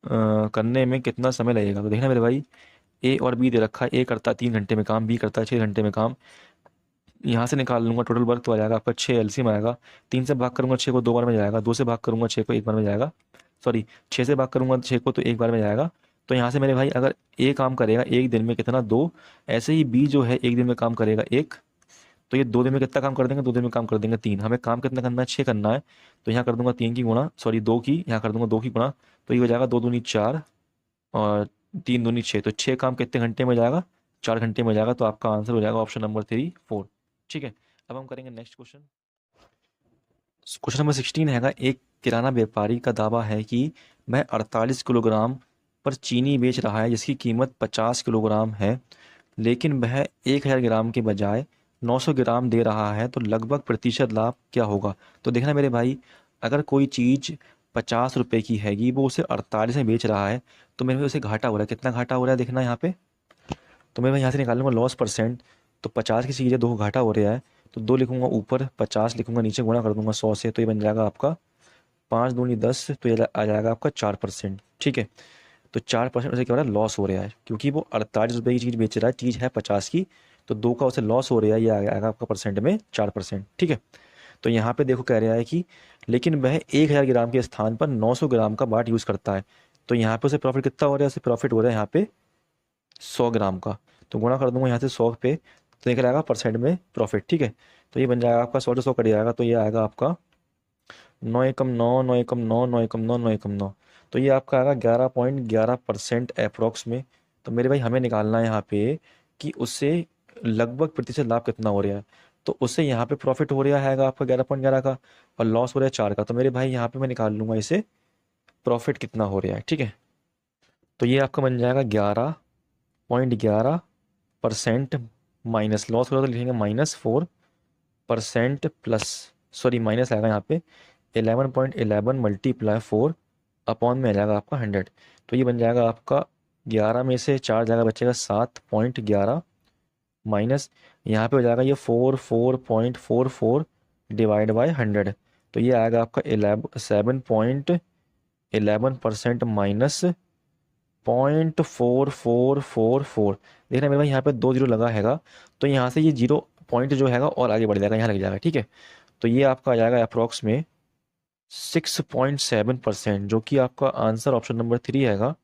करने में कितना समय लगेगा। तो देखना मेरे भाई, ए और बी दे रखा है, ए करता है 3 घंटे में काम, बी करता है 6 घंटे में काम। यहाँ से निकाल लूंगा टोटल वर्क, तो आ जाएगा आपका 6 एलसीएम आएगा। 3 से भाग करूंगा 6 को 2 बार में जाएगा, 2 से भाग करूंगा 6 को 1 बार में जाएगा, 6 से भाग करूंगा 6 को तो 1 बार में जाएगा। तो यहाँ से मेरे भाई अगर ए काम करेगा एक दिन में कितना 2, ऐसे ही बी जो है एक दिन में काम करेगा 1, तो ये 2 दिन में कितना काम कर देंगे, 2 दिन में काम कर देंगे 3। हमें काम कितना करना है 6 करना है, तो यहाँ कर दूंगा 3 की गुणा, 2 की, यहाँ कर दूंगा 2 की गुणा, तो ये हो जाएगा 2 दूनी 4 और 3 दूनी 6। तो 6 काम कितने घंटे में जाएगा, 4 घंटे में जाएगा। तो आपका आंसर हो जाएगा ऑप्शन नंबर 3 4, ठीक है। अब हम करेंगे नेक्स्ट क्वेश्चन। क्वेश्चन नंबर 16 हैगा, एक किराना व्यापारी का दावा है कि वह 48 किलोग्राम पर चीनी बेच रहा है जिसकी कीमत 50 किलोग्राम है। लेकिन वह 1000 ग्राम के बजाय 900 ग्राम दे रहा है, तो लगभग प्रतिशत लाभ क्या होगा? तो देखना मेरे भाई, अगर कोई चीज़ 50 रुपए की हैगी, वो उसे 48 में बेच रहा है, तो मेरे भाई उसे घाटा हो रहा है। कितना घाटा हो रहा है देखना यहाँ पे। तो मैं यहाँ से निकाल लूंगा लॉस परसेंट। तो 50 की चीज़ है, 2 घाटा हो रहा है, तो 2 लिखूंगा ऊपर, 50 लिखूंगा नीचे, गुणा कर दूंगा 100 से, तो ये बन जाएगा आपका 5 दूनी 10, तो ये आ जाएगा आपका 4%। ठीक है, तो 4% उसे क्या हो रहा है, लॉस हो रहा है, क्योंकि वो 48 रुपये की चीज़ बेच रहा है, चीज़ है 50 की, तो 2 का उसे लॉस हो रहा है, ये आ जाएगा आपका परसेंट में 4%। ठीक है, तो यहाँ पे देखो कह रहा है कि लेकिन वह 1000 ग्राम के स्थान पर 900 ग्राम का बाट यूज़ करता है, तो यहाँ पे उसे प्रॉफिट कितना हो रहा है, उसे प्रॉफिट हो रहा है यहाँ पे 100 ग्राम का। तो गुणा कर दूंगा यहाँ से 100 पे, तो निकल आएगा परसेंट में प्रॉफिट। ठीक है, तो ये बन जाएगा आपका 100 से 100 कट जाएगा, तो ये आएगा आपका 9 एकम 9, 9 एकम 9, 9 एकम 9, 9 एकम 9, तो ये आपका आएगा 11.11% अप्रोक्स में। तो मेरे भाई हमें निकालना है यहाँ पे कि उससे लगभग प्रतिशत लाभ कितना हो रहा है। तो उससे यहाँ पे प्रॉफिट हो रहा है आपका 11.11 का, और लॉस हो रहा है 4 का। तो मेरे भाई यहाँ पे मैं निकाल लूंगा इसे प्रॉफिट कितना हो रहा है। ठीक है, तो ये आपका बन जाएगा 11.11% माइनस लॉस हो रहा है, तो लिखेंगे -4% प्लस, सॉरी माइनस आएगा यहाँ पे 11.11 मल्टीप्लाई 4 अपॉन में आ जाएगा आपका 100। तो ये बन जाएगा आपका 11 में से 4 जाएगा, बचेगा 7.11 माइनस यहाँ पे हो जाएगा ये 44.44 डिवाइड बाय 100, तो ये आएगा आपका 7.11% माइनस 0.4444। देखना मेरे भाई यहाँ पे 2 जीरो लगा हैगा, तो यहाँ से ये जीरो पॉइंट जो हैगा और आगे बढ़ जाएगा, यहाँ लग जाएगा। ठीक है, तो ये आपका आ जाएगा अप्रोक्स में 6.7%, जो कि आपका आंसर ऑप्शन नंबर 3 हैगा।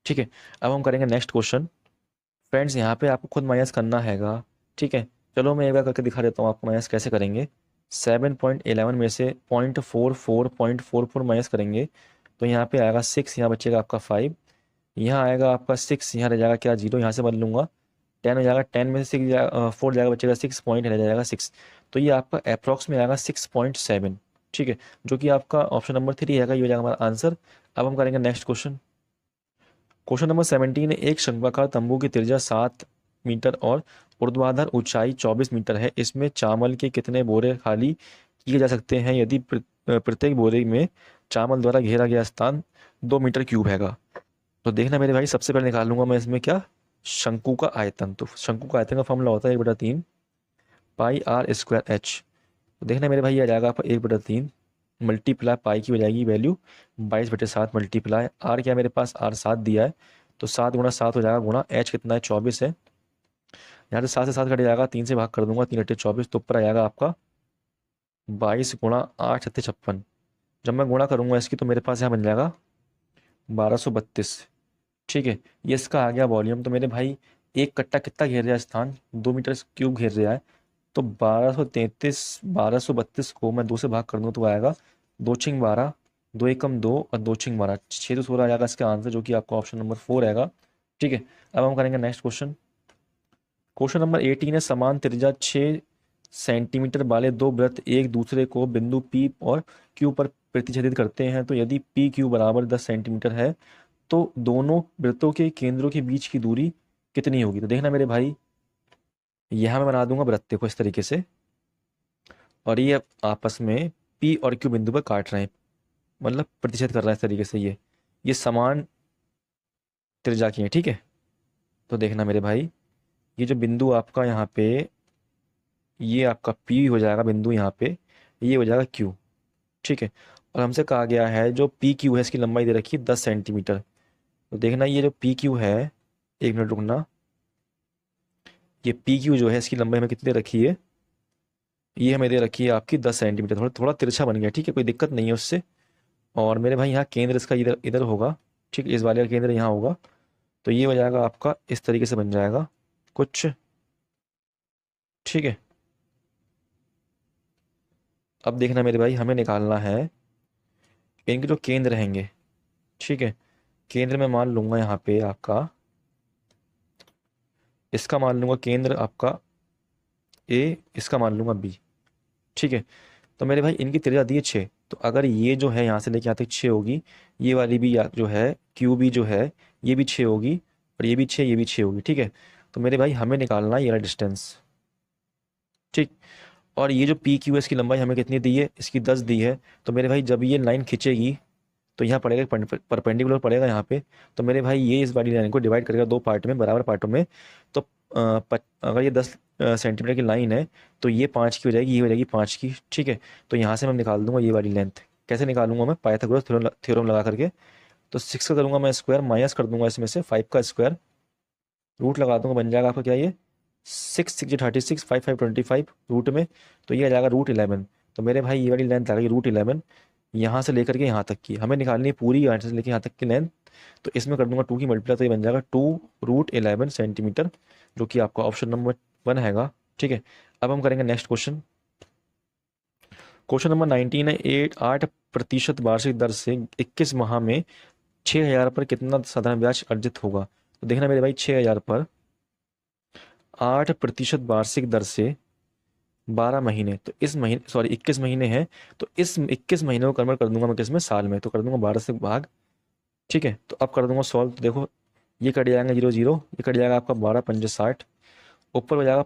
ठीक है, अब हम करेंगे नेक्स्ट क्वेश्चन। फ्रेंड्स यहाँ पे आपको खुद माइनस करना हैगा। ठीक है, चलो मैं एक बार करके दिखा देता हूँ आपको माइनस कैसे करेंगे। 7.11 में से 0.44 माइनस करेंगे, तो यहाँ पे आएगा 6, यहाँ बचेगा आपका 5, यहाँ आएगा आपका 6, यहाँ रह जाएगा क्या 0, यहाँ से बदल लूंगा 10 हो जाएगा, 10 में से 6 जाएगा 4 जाएगा, बचेगा 6 पॉइंट रह जाएगा 6, तो ये आपका अप्रॉक्स में आएगा 6.7। ठीक है, जो कि आपका ऑप्शन नंबर 3 है, ये हो जाएगा हमारा आंसर। अब हम करेंगे नेक्स्ट क्वेश्चन। क्वेश्चन नंबर 17 है, एक शंक्वाकार तंबू की त्रिज्या 7 मीटर और ऊर्ध्वाधर ऊंचाई 24 मीटर है, इसमें चावल के कितने बोरे खाली किए जा सकते हैं यदि प्रत्येक बोरे में चावल द्वारा घेरा गया स्थान 2 मीटर क्यूब हैगा? तो देखना मेरे भाई, सबसे पहले निकाल लूंगा मैं इसमें क्या, शंकु का आयतन। तो शंकु का आयतन का फॉर्मूला होता है 1/3 पाई आर स्क्वायर एच। तो देखना मेरे भाई, ये आ जाएगा आपका 1/3 मल्टीप्लाई पाई की हो जाएगी वैल्यू 22/7 मल्टीप्लाई आर, क्या मेरे पास आर 7 दिया है, तो 7 × 7 हो जाएगा, गुणा एच कितना है 24 है, यहाँ से 7 से 7 कट जाएगा, 3 से भाग कर दूंगा, 3×8 = 24, तो ऊपर आ जाएगा आपका 22 × 8 = 56। जब मैं गुणा करूंगा इसकी, तो मेरे पास यहाँ बन जाएगा 1232। ठीक है, ये इसका आ गया वॉल्यूम। तो मेरे भाई एक कट्टा कितना घेर रहा है स्थान, 2 मीटर क्यूब घेर रहा है, तो 1232 को मैं 2 से भाग कर दूँ तो आएगा 2×12, 2 × 2 और 2×12, 616 आ जाएगा इसका आंसर, जो कि आपका ऑप्शन नंबर 4 रहेगा। ठीक है, अब हम करेंगे नेक्स्ट क्वेश्चन। क्वेश्चन नंबर 18 है, समान त्रिज्या 6 सेंटीमीटर वाले 2 वृत्त एक दूसरे को बिंदु P और Q पर प्रतिच्छेदित करते हैं, तो यदि PQ बराबर 10 सेंटीमीटर है, तो दोनों वृत्तों के केंद्रों के बीच की दूरी कितनी होगी? तो देखना मेरे भाई, यहां मैं बना दूंगा वृत्त को इस तरीके से, और ये आपस में P और Q बिंदु पर काट रहे हैं, मतलब प्रतिच्छेद कर रहा है इस तरीके से। ये समान त्रिज्या की है। ठीक है, तो देखना मेरे भाई, ये जो बिंदु आपका यहाँ पे, ये आपका P हो जाएगा बिंदु यहाँ पे, ये हो जाएगा Q। ठीक है, और हमसे कहा गया है जो PQ है, इसकी लंबाई दे रखी है 10 सेंटीमीटर। तो देखना ये जो PQ है, 1 मिनट रुकना, ये PQ जो है इसकी लंबाई हमें कितनी दे रखी है, ये हमें दे रखी है आपकी 10 सेंटीमीटर, थोड़ा थोड़ा तिरछा बन गया। ठीक है, कोई दिक्कत नहीं है उससे। और मेरे भाई यहाँ केंद्र इसका इधर इधर होगा। ठीक है, इस वाले का केंद्र यहाँ होगा, तो ये हो जाएगा आपका इस तरीके से बन जाएगा कुछ। ठीक है, अब देखना मेरे भाई, हमें निकालना है इनके जो केंद्र रहेंगे। ठीक है, केंद्र में मान लूंगा यहाँ पे आपका, इसका मान लूंगा केंद्र आपका ए, इसका मान लूंगा बी। ठीक है, तो मेरे भाई इनकी त्रिज्या दी है 6, तो अगर ये जो है यहाँ से लेके यहाँ तक 6 होगी, ये वाली भी जो है क्यू बी जो है ये भी 6 होगी, और ये भी 6, ये भी 6 होगी। ठीक है, तो मेरे भाई हमें निकालना है ये वाला डिस्टेंस, ठीक। और ये जो पी क्यू एस की लंबाई हमें कितनी दी है, इसकी 10 दी है। तो मेरे भाई जब ये लाइन खींचेगी तो यहाँ पड़ेगा परपेंडिकुलर पड़ेगा यहाँ पे। तो मेरे भाई ये इस वाली लाइन को डिवाइड करेगा दो पार्ट में, बराबर पार्टों में। तो अगर ये 10 सेंटीमीटर की लाइन है तो ये 5 की हो जाएगी, ये हो जाएगी 5 की, ठीक है। तो यहाँ से मैं निकाल दूंगा ये वाली लेंथ। कैसे निकालूंगा मैं, पाइथागोरस थ्योरम लगा करके। तो 6 का करूंगा मैं स्क्वायर, माइनस कर दूंगा इसमें से 5 का स्क्वायर, रूट लगा दूंगा, बन जाएगा आपका क्या ये 6 6 36, 5 5 25 रूट में। तो ये आ जाएगा √11। तो मेरे भाई ये वाली लेंथ आ गई √11, यहाँ से लेकर के यहाँ तक की हमें निकालनी है, पूरी यहाँ से लेकर यहाँ तक की लेंथ। तो इसमें कर दूंगा 2 की मल्टीप्लाई, तो ये बन जाएगा 2√11 सेंटीमीटर, जो कि आपका ऑप्शन नंबर 1 हैगा, ठीक है। अब हम करेंगे नेक्स्ट क्वेश्चन। क्वेश्चन नंबर 19 है, 8% वार्षिक दर से 21 माह में 6,000 पर कितना साधारण ब्याज अर्जित होगा। तो देखना मेरे भाई 6,000 पर 8% वार्षिक दर से 12 महीने, तो इस महीने सॉरी 21 महीने हैं, तो इस 21 महीने को कन्वर्ट कर दूंगा मैं किसमें, साल में। तो कर दूंगा 12 से भाग, ठीक है। तो अब कर दूंगा सॉल्व। तो देखो ये कट जाएगा 0 0, ये कट जाएगा आपका 12 पंजे 60, ऊपर हो जाएगा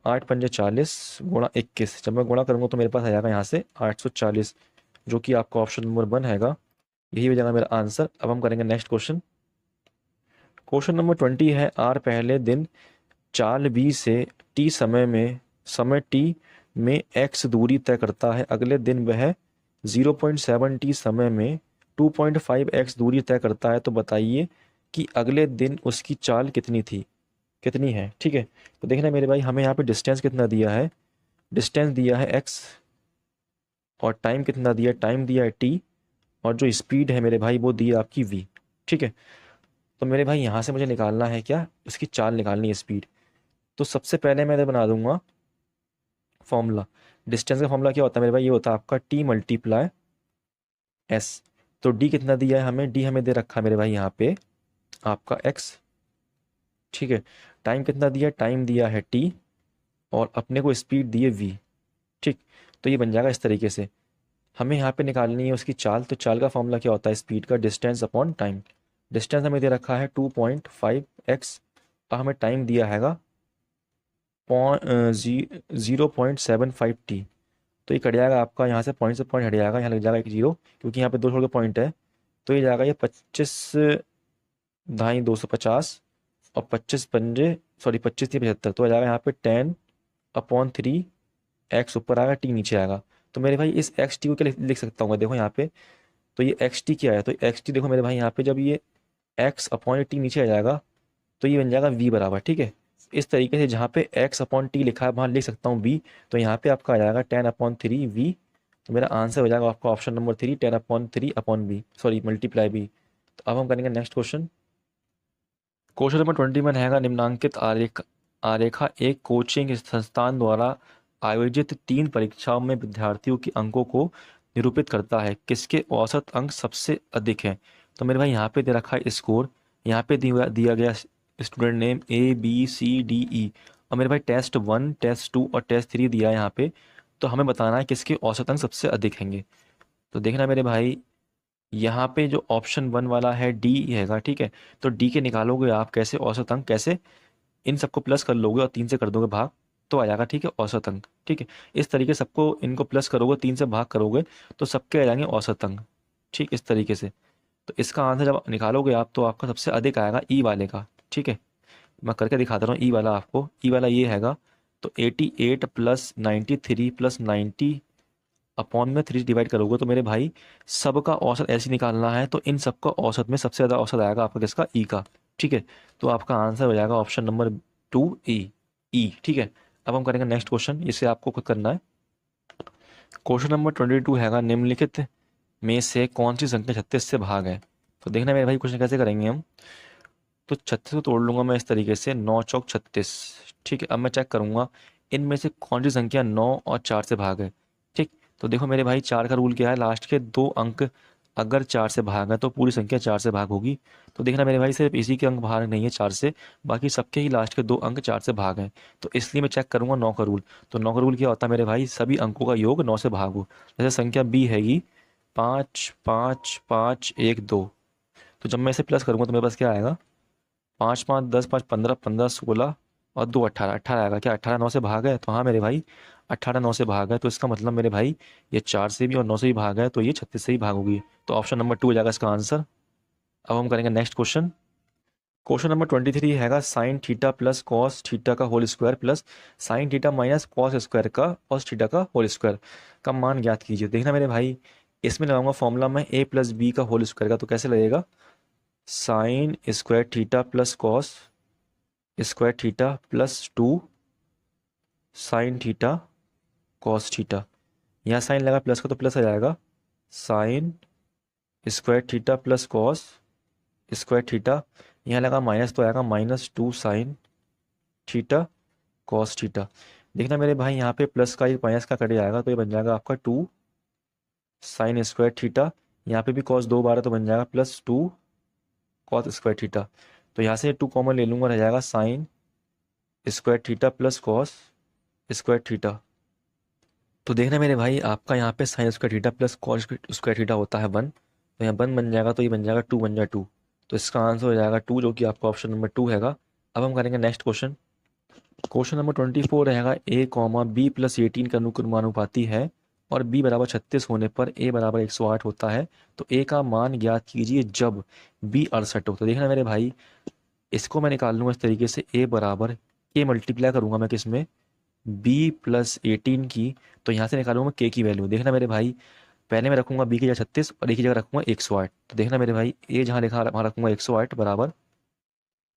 8 पंजे 40 गुणा 21। जब मैं गुणा करूंगा तो मेरे पास आ जाएगा यहाँ से 840, जो कि आपका ऑप्शन नंबर 1 हैगा। यही हो जाएगा मेरा आंसर। अब हम करेंगे नेक्स्ट क्वेश्चन। क्वेश्चन नंबर 20 है, आर पहले दिन चाल बी से टी समय टी में एक्स दूरी तय करता है, अगले दिन वह 0.7 टी समय में 2.5 एक्स दूरी तय करता है। तो बताइए कि अगले दिन उसकी चाल कितनी है, ठीक है। तो देखना मेरे भाई हमें यहाँ पे डिस्टेंस कितना दिया है, डिस्टेंस दिया है एक्स, और टाइम कितना दिया है, टाइम दिया है टी, और जो स्पीड है मेरे भाई वो दी है आपकी वी, ठीक है। तो मेरे भाई यहाँ से मुझे निकालना है क्या, उसकी चाल निकालनी है, स्पीड। तो सबसे पहले मैं बना दूंगा फॉर्मूला। डिस्टेंस का फॉर्मूला क्या होता है मेरे भाई, ये होता है आपका टी मल्टीप्लाई एस। तो डी कितना दिया है हमें, डी हमें दे रखा है मेरे भाई यहाँ पे आपका एक्स, ठीक है। टाइम कितना दिया, टाइम दिया है टी, और अपने को स्पीड दी है वी, ठीक। तो ये बन जाएगा इस तरीके से। हमें यहाँ पे निकालनी है उसकी चाल। तो चाल का फॉर्मूला क्या होता है, स्पीड का डिस्टेंस अपॉन टाइम। डिस्टेंस हमें दे रखा है 2.5 एक्स, और हमें टाइम दिया हैगा 0.75 टी। तो ये कट जाएगा आपका, यहाँ से पॉइंट हट जाएगा, यहाँ लग जाएगा एक 0, क्योंकि यहाँ पे 2 छोड़ के पॉइंट है। तो ये जाएगा ये 25 ढाई 250, और 25 पंजे सॉरी 25 3 75, तो आ जाएगा यहाँ पे 10/3 एक्स ऊपर आएगा, टी नीचे आएगा। तो मेरे भाई इस एक्स टी को क्या लिख सकता हूँ मैं, देखो यहाँ पे। तो ये एक्स टी क्या है, तो एक्स टी देखो मेरे भाई यहाँ पे, जब ये एक्स अपॉन टी नीचे आ जाएगा तो ये बन जाएगा वी बराबर, ठीक है। इस तरीके से जहाँ पे एक्स अपॉन टी लिखा है वहाँ लिख सकता हूँ वी। तो यहाँ पे आपका आ जाएगा 10/3 वी। तो मेरा आंसर हो जाएगा आपका option number 3, 10/3 upon v, sorry multiply v. तो अब हम करेंगे नेक्स्ट क्वेश्चन। क्वेश्चन नंबर 21 हैगा, निम्नांकित आरेखा एक कोचिंग संस्थान द्वारा आयोजित 3 परीक्षाओं में विद्यार्थियों के अंकों को निरूपित करता है, किसके औसत अंक सबसे अधिक हैं। तो मेरे भाई यहाँ पे दे रखा है स्कोर, यहाँ पे दिया गया स्टूडेंट नेम ABCDE, और मेरे भाई टेस्ट 1 टेस्ट 2 और टेस्ट 3 दिया है यहाँ पे। तो हमें बताना है किसके औसत अंक सबसे अधिक हैंगे। तो देखना मेरे भाई यहाँ पे जो ऑप्शन 1 वाला है डी हैगा, ठीक है। तो डी के निकालोगे आप कैसे औसत अंक, कैसे इन सबको प्लस कर लोगे और 3 से कर दोगे भाग, तो आ जाएगा, ठीक है, औसत अंक, ठीक है। इस तरीके से सबको इनको प्लस करोगे, 3 से भाग करोगे, तो सबके आ जाएंगे औसत अंक, ठीक, इस तरीके से। तो इसका आंसर जब निकालोगे आप तो आपका सबसे अधिक आएगा ई वाले का, ठीक है। मैं करके दिखाता रहा हूँ ई वाला आपको। ई वाला ये हैगा, तो 88 + 93 + 90 अपॉन में 3 डिवाइड करोगे तो मेरे भाई सबका औसत ऐसे निकालना है। तो इन सबका औसत में सबसे ज़्यादा औसत आएगा आपका किसका, ई का, ठीक है। तो आपका आंसर हो जाएगा ऑप्शन नंबर 2 ई, ठीक है। अब हम करेंगे नेक्स्ट क्वेश्चन, इसे आपको खुद करना है। क्वेश्चन नंबर 22 हैगा, निम्नलिखित में से कौन सी संख्या 36 से भाग है। तो देखना मेरे भाई क्वेश्चन कैसे करेंगे हम। तो 36 को तोड़ लूंगा मैं इस तरीके से, 9 चौक 36, ठीक है। अब मैं चेक करूंगा इनमें से कौन सी संख्या 9 और 4 से भाग है, ठीक। तो देखो मेरे भाई 4 का रूल क्या है, लास्ट के 2 अंक अगर 4 से भाग है तो पूरी संख्या 4 से भाग होगी। तो देखना मेरे भाई सिर्फ इसी के अंक भाग नहीं है 4 से, बाकी सबके ही लास्ट के 2 अंक 4 से भाग हैं। तो इसलिए मैं चेक करूंगा 9 का रूल। तो 9 का रूल क्या होता है मेरे भाई, सभी अंकों का योग 9 से भाग हो। जैसे संख्या बी हैगी 5 5 5 1 2, तो जब मैं इसे प्लस करूंगा तो मेरे पास क्या आएगा 5 5 10 5 15 15 16 और 2 18 18 आएगा क्या? 18 9 से भाग है तो हाँ मेरे भाई 18 9 से भाग है, तो इसका मतलब मेरे भाई ये 4 से भी और 9 से भी भाग है, तो ये 36 से ही भाग होगी। तो ऑप्शन नंबर 2 हो जाएगा इसका आंसर। अब हम करेंगे नेक्स्ट क्वेश्चन। क्वेश्चन नंबर 23 हैगा sine theta plus cos theta का whole square plus sine theta minus cos square का कॉस थीटा का होल स्क्वायर का मान ज्ञात कीजिए। देखना मेरे भाई, इसमें लगाऊंगा फॉर्मूला में a प्लस बी का होल स्क्वायर का, तो कैसे लगेगा? Sine square theta plus cos square theta plus 2 sine theta cos theta. यहाँ साइन लगा प्लस का तो प्लस आ जाएगा, sine square theta plus cos square theta. यहाँ लगा माइनस तो आएगा -2 साइन थीटा कॉस थीटा। देखना मेरे भाई यहाँ पे प्लस का एक माइनस का कट जाएगा, तो ये बन जाएगा आपका 2 साइन स्क्वायर थीटा। यहाँ पे भी कॉस 2 बार है तो बन जाएगा +2 कॉस स्क्वायर थीटा। तो यहाँ से 2 कॉमन ले लूंगा, रह जाएगा sine square theta plus cos square theta. तो देखना मेरे भाई आपका यहाँ पे sine square theta plus cos square theta होता है 1, तो यहाँ 1 बन जाएगा, तो ये बन जाएगा 2 बन जाएगा 2। तो इसका आंसर हो जाएगा 2, जो कि आपका ऑप्शन नंबर 2 हैगा। अब हम करेंगे नेक्स्ट क्वेश्चन। क्वेश्चन नंबर 24 रहेगा a कॉमा बी प्लस 18 का अनुक्रमानुपाती है और b बराबर 36 होने पर a बराबर 108 होता है, तो a का मान ज्ञात कीजिए जब b 68 हो। तो देखना मेरे भाई, इसको मैं निकाल लूंगा इस तरीके से, a बराबर k मल्टीप्लाई करूंगा मैं किसमें, b प्लस 18 की, तो यहाँ से निकालूंगा k की वैल्यू। देखना मेरे भाई, पहले मैं रखूंगा b की जगह 36 और a की जगह रखूंगा 108। तो देखना मेरे भाई, a जहाँ लिखा वहाँ रखूंगा 108 बराबर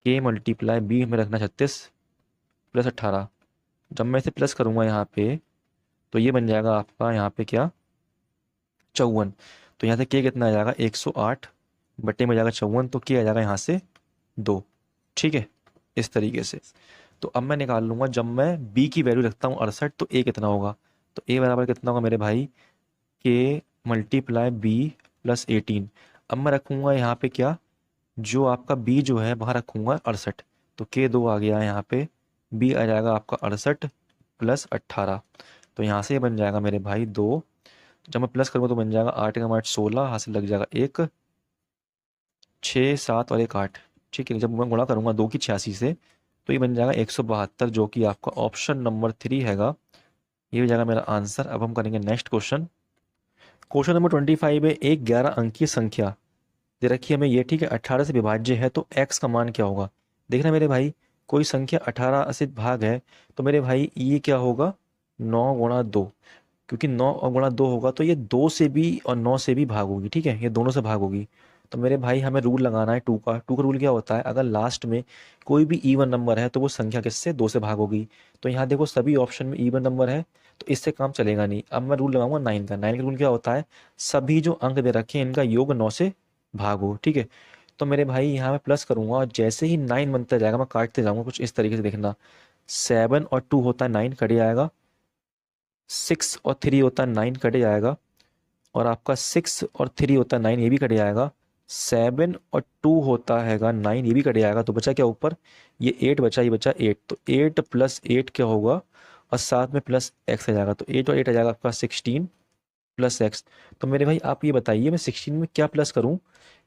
k मल्टीप्लाई b में रखना 36 प्लस 18। जब मैं इसे प्लस करूंगा यहाँ पे, तो ये बन जाएगा आपका यहाँ पे क्या, 54। तो यहाँ से k कितना आ जाएगा, 108 बट्टे में जाएगा 54, तो k आ जाएगा यहाँ से 2। ठीक है, इस तरीके से। तो अब मैं निकाल लूंगा, जब मैं b की वैल्यू रखता हूँ 68, तो a कितना होगा? तो a बराबर कितना होगा मेरे भाई, k मल्टीप्लाई b प्लस 18। अब मैं रखूंगा यहाँ पे क्या, जो आपका b जो है वहाँ रखूंगा 68, तो k 2 आ गया है यहाँ पे, b आ जाएगा आपका 68 प्लस 18। तो यहाँ से ये बन जाएगा मेरे भाई 2। जब मैं प्लस करूँगा तो बन जाएगा 8 का 8 16, यहाँ से लग जाएगा 1 6 7 और 1 8। ठीक है, जब मैं गुणा करूँगा 2 की 86 से, तो ये बन जाएगा 172, जो कि आपका ऑप्शन नंबर 3 हैगा। ये हो जाएगा मेरा आंसर। अब हम करेंगे नेक्स्ट क्वेश्चन। क्वेश्चन नंबर 25 है, एक 11 अंकीय संख्या दे रखी है हमें ये, ठीक है, 18 से विभाज्य है, तो x का मान क्या होगा? देखना मेरे भाई, कोई संख्या 18 से भाग है, तो मेरे भाई ये क्या होगा, 9 गुणा 2। क्योंकि 9 और गुणा 2 होगा तो ये 2 से भी और 9 से भी भाग होगी। ठीक है, ये दोनों से भाग होगी। तो मेरे भाई हमें रूल लगाना है 2 का। 2 का रूल क्या होता है, अगर लास्ट में कोई भी इवन नंबर है तो वो संख्या किससे, 2 से भाग होगी। तो यहाँ देखो सभी ऑप्शन में इवन नंबर है, तो इससे काम चलेगा नहीं। अब मैं रूल लगाऊंगा 9 का। 9 का रूल क्या होता है, सभी जो अंक दे रखे हैं इनका योग 9 से भागो। ठीक है, तो मेरे भाई यहाँ मैं प्लस करूंगा और जैसे ही 9 बनता जाएगा मैं काटते जाऊंगा कुछ इस तरीके से। देखना, 7 और 2 होता है 9, कट जाएगा। 6 और 3 होता है 9, कट जाएगा। और आपका 6 और 3 होता है 9, ये भी कट जाएगा। 7 और 2 होता हैगा 9, ये भी कट जाएगा। तो बचा क्या ऊपर, ये 8 बचा, ये बचा 8। तो 8 प्लस 8 क्या होगा, और साथ में प्लस x आ जाएगा, तो 8 और 8 आ जाएगा आपका 16 प्लस एक्स। तो मेरे भाई आप ये बताइए मैं 16 में क्या प्लस करूं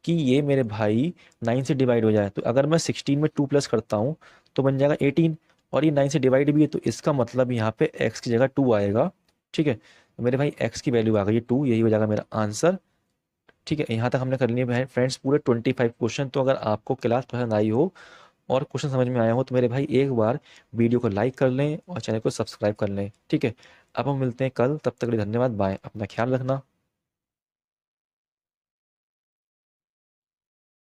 कि ये मेरे भाई 9 से डिवाइड हो जाए। तो अगर मैं 16 में 2 प्लस करता हूं तो बन जाएगा 18, और ये 9 से डिवाइड भी है, तो इसका मतलब यहाँ पे x की जगह 2 आएगा। ठीक है, तो मेरे भाई x की वैल्यू आ गई 2, यही हो जाएगा मेरा आंसर। ठीक है, यहाँ तक हमने कर लिए है फ्रेंड्स पूरे 25 क्वेश्चन। तो अगर आपको क्लास पसंद आई हो और क्वेश्चन समझ में आया हो तो मेरे भाई एक बार वीडियो को लाइक कर लें और चैनल को सब्सक्राइब कर लें। ठीक है, अब हम मिलते हैं कल, तब तक के लिए धन्यवाद, बाय, अपना ख्याल रखना।